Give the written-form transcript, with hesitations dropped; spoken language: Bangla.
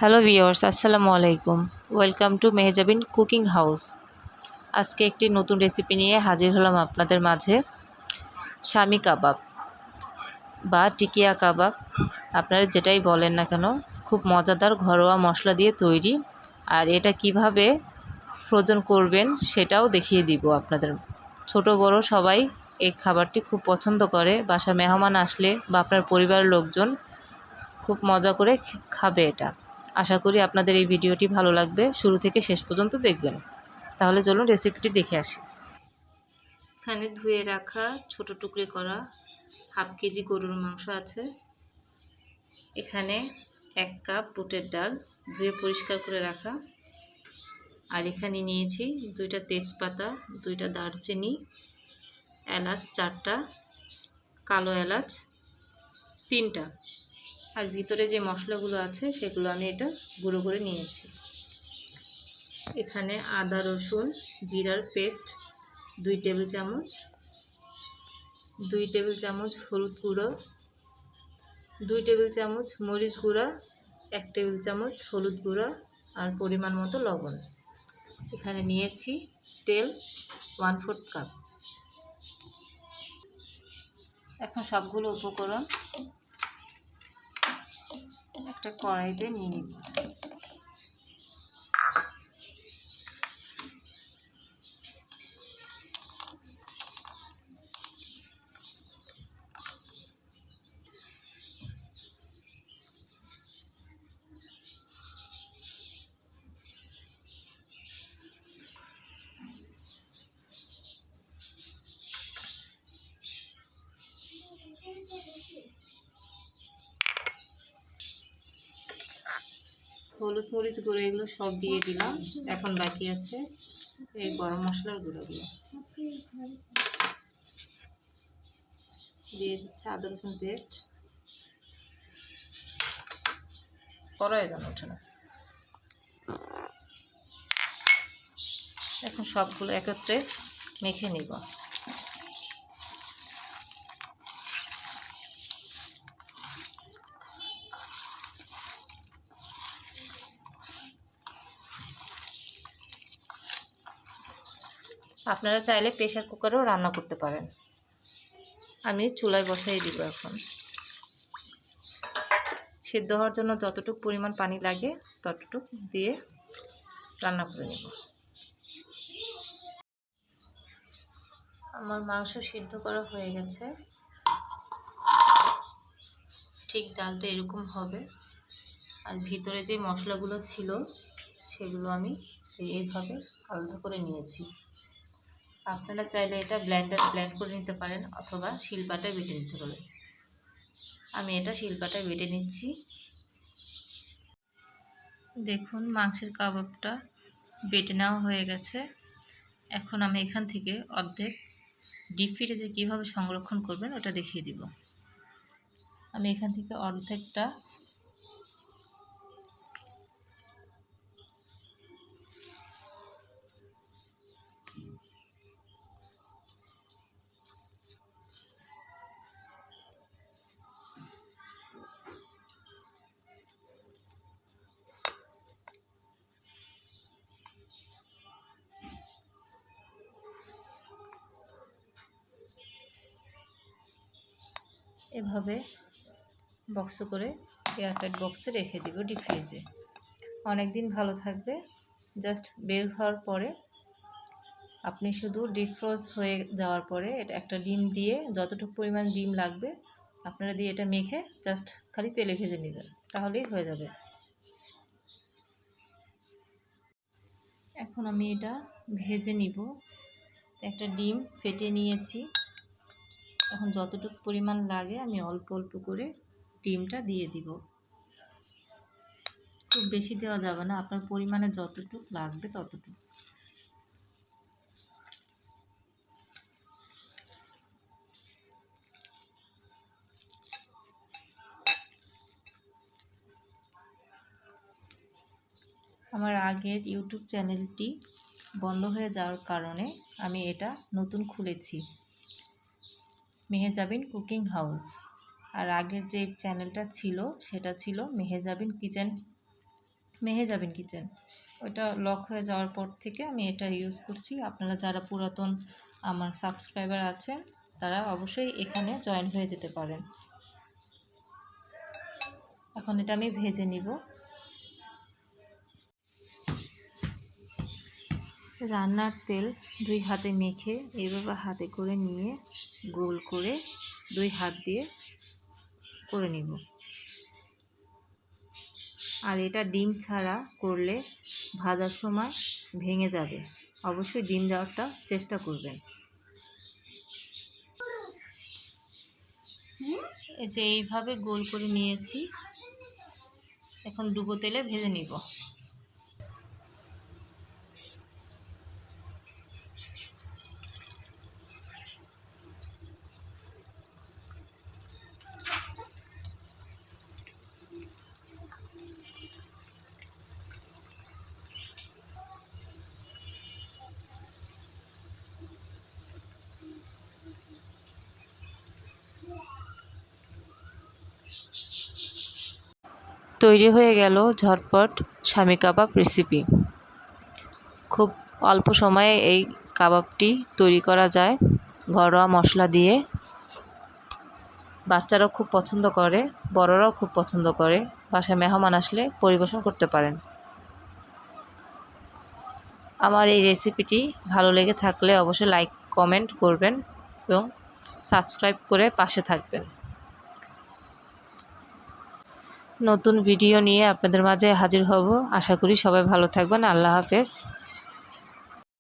হ্যালো ভিউয়ার্স, আসসালামু আলাইকুম। Welcome to Mehjabin cooking house. আজকে একটি নতুন রেসিপি নিয়ে হাজির হলাম আপনাদের মাঝে। শামি কাবাব বা টিকিয়া কাবাব, আপনারা যেটাই বলেন না কেন, খুব মজাদার ঘরোয়া মশলা দিয়ে তৈরি। আর এটা কিভাবে ফ্রোজেন করবেন সেটাও দেখিয়ে দিব আপনাদের। ছোট বড় সবাই এই খাবারটি খুব পছন্দ করে। বাসায় মেহমান আসলে বা আপনার পরিবারের লোকজন খুব মজা করে খাবে এটা। আশা করি আপনাদের এই ভিডিওটি ভালো লাগবে, শুরু থেকে শেষ পর্যন্ত দেখবেন। তাহলে চলুন রেসিপিটি দেখে আসি। এখানে ধুয়ে রাখা ছোট টুকরে করা হাফ কেজি গরুর মাংস আছে। এখানে 1 কাপ বুটের ডাল ধুয়ে পরিষ্কার করে রাখা। আর এখানে নিয়েছি 2টা তেজপাতা, 2টা দারচিনি, এলাচ 4টা, কালো এলাচ 3টা। আর ভিতরে যে মশলাগুলো আছে সেগুলো আমি এটা গুঁড়ো করে নিয়েছি। এখানে আদা রসুন জিরার পেস্ট 2 টেবিল চামচ, 2 টেবিল চামচ হলুদ গুঁড়ো, 2 টেবিল চামচ মরিচ গুঁড়া, 1 টেবিল চামচ হলুদ গুঁড়া আর পরিমাণ মতো লবণ। এখানে নিয়েছি তেল 1/4 কাপ। এখন সবগুলো উপকরণ একটা কড়াইতে নিয়ে নিব। হলুদ মরিচ গুঁড়ো এগুলো সব দিয়ে দিলাম। এখন বাকি আছে এই গরম মশলার গুঁড়োগুলো। দিয়ে দিচ্ছে আদা রসুন পেস্ট। প্রয়োজন ওঠে না। এখন সবগুলো একত্রে মেখে নিব। আপনারা চাইলে প্রেসার কুকারেও রান্না করতে পারেন। আমি চুলায় বসাই দিব। এখন সিদ্ধ হওয়ার জন্য যতটুকু পরিমাণ পানি লাগে ততটুকু দিয়ে রান্না করে নেব। আমার মাংস সিদ্ধ করা হয়ে গেছে। ঠিক ডালটা এরকম হবে। আর ভিতরে যে মশলাগুলো ছিল সেগুলো আমি এইভাবে আলাদা করে নিয়েছি। আপনারা চাইলে এটা ব্লেন্ড করে নিতে পারেন অথবা শিলপাটায় বেটে নিতে পারেন। আমি এটা শিলপাটায় বেটে নিচ্ছি। দেখুন মাংসের কাবাবটা বেটে নেওয়া হয়ে গেছে। এখন আমি এখান থেকে অর্ধেক ডিপ ফ্রিজে কীভাবে সংরক্ষণ করবেন ওটা দেখিয়ে দিব। আমি এখান থেকে অর্ধেকটা এভাবে বক্সে করে এয়ারটাইট বক্সে রেখে দিব ডিপ ফ্রিজে। অনেক দিন ভালো থাকবে। জাস্ট বের হওয়ার পরে আপনি শুধু ডিপ ফ্রোজ হয়ে যাওয়ার পরে এটা একটা ডিম দিয়ে যতটুকু পরিমাণ ডিম লাগবে আপনারা দিয়ে এটা মেখে জাস্ট খালি তেলে ভেজে নেবেন, তাহলেই হয়ে যাবে। এখন আমি এটা ভেজে নিব। একটা ডিম ফেটে নিয়েছি। এখন যতটুকু পরিমাণ লাগে আমি অল্প অল্প করে ডিমটা দিয়ে দিব। খুব বেশি দেওয়া যাবে না, আপনার পরিমাণে যতটুকু লাগবে ততটুকু। আমার আগের ইউটিউব চ্যানেলটি বন্ধ হয়ে যাওয়ার কারণে আমি এটা নতুন খুলেছি, মেহজাবিন কুকিং হাউস। আর আগের যে চ্যানেলটা ছিল সেটা ছিল মেহজাবিন কিচেন মেহেজাবিন কিচেন। ওটা লক হয়ে যাওয়ার পর থেকে আমি এটা ইউজ করছি। আপনারা যারা পুরাতন আমার সাবস্ক্রাইবার আছেন তারা অবশ্যই এখানে জয়েন হয়ে যেতে পারেন। এখন এটা আমি ভেজে নিব। রান্নার তেল 2 হাতে মেখে এইভাবে হাতে করে নিয়ে গোল করে 2 হাত দিয়ে করে নিব। আর এটা ডিম ছাড়া করলে ভাজার সময় ভেঙে যাবে, অবশ্যই ডিম দেওয়ারটা চেষ্টা করবেন। এই যে এইভাবে গোল করে নিয়েছি, এখন ডুবো তেলে ভেজে নিব। তৈরি হয়ে গেল ঝটপট স্বামী কাবাব রেসিপি। খুব অল্প সময়ে এই কাবাবটি তৈরি করা যায় ঘরোয়া মশলা দিয়ে। বাচ্চারাও খুব পছন্দ করে, বড়রাও খুব পছন্দ করে। বাসায় মেহমান আসলে পরিবেশন করতে পারেন। আমার এই রেসিপিটি ভালো লেগে থাকলে অবশ্যই লাইক কমেন্ট করবেন এবং সাবস্ক্রাইব করে পাশে থাকবেন। নতুন ভিডিও নিয়ে আপনাদের মাঝে হাজির হব। আশা করি সবাই ভালো থাকবেন। আল্লাহ হাফেজ।